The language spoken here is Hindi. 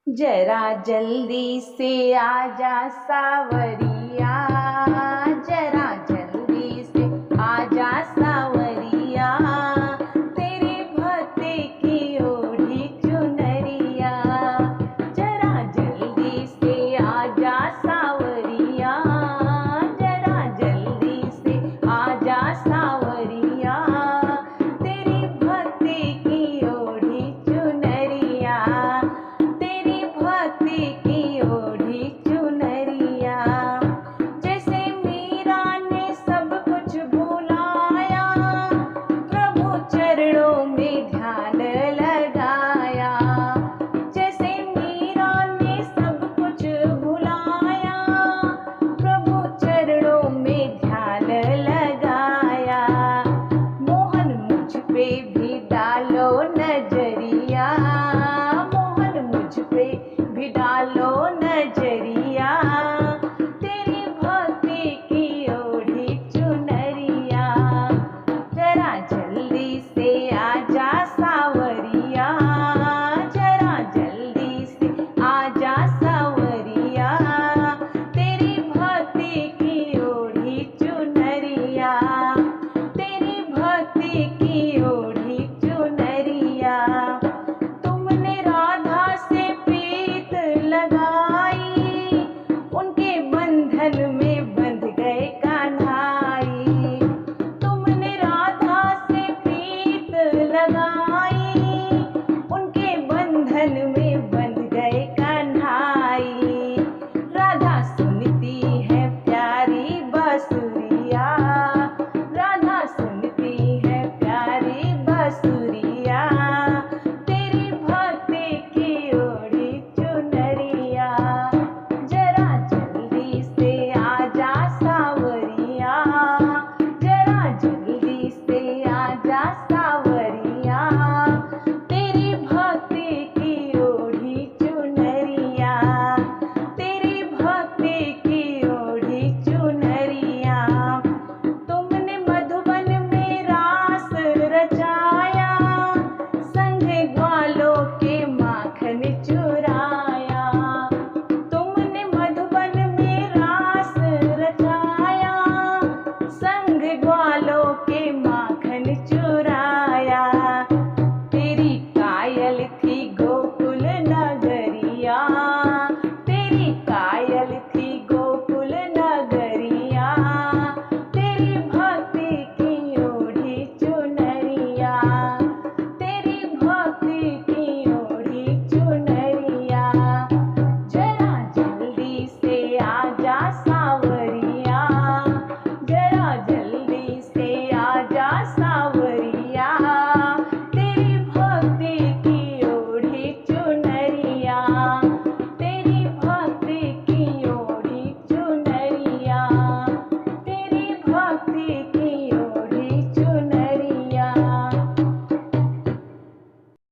जरा जल्दी से आजा सावरिया, जरा जल्दी से आजा सावरिया, तेरे भक्ति की ओढ़ी चुनरिया। जरा जल्दी से आजा सावरिया, जरा जल्दी से आजा सावरिया, तेरी भक्ति की ओढ़ी चुनरिया, तेरी भक्ति की ओढ़ी चुनरिया। जैसे मीरा ने सब कुछ भुलाया, प्रभु चरणों में ध्यान लगाया। जैसे मीरा ने सब कुछ भुलाया, प्रभु चरणों में ध्यान लगाया। मोहन मुझ पे भी डालो नजरिया, मोहन मुझ पे भी डालो नजरिया, तेरी भक्ति की ओढ़ी चुनरिया। जरा जल्दी से आजा सावरिया, जरा जल्दी से आजा सावरिया, तेरी भक्ति की ओढ़ी चुनरिया, तेरी भक्ति की ओढ़ी चुनरिया। तुमने राधा से प्रीत लगाई, उनके बंधन में बंध गए कान्हाई। तुमने राधा से प्रीत लगाई, उनके बंधन में बंध गए कान्हाई। राधा सुनती है प्यारी बांसुरिया, राधा सुनती है प्यारी बांसुरिया, तेरी भक्ति की ओढ़ी चुनरिया। जरा जल्दी से आजा सावरिया, जरा जल्दी से आजा सावरिया, तेरी भक्ति की ओढ़ी चुनरिया, तेरी भक्ति की ओढ़ी चुनरिया। तुमने मधुबन में रास रचाया, संग ग्वालों के माखन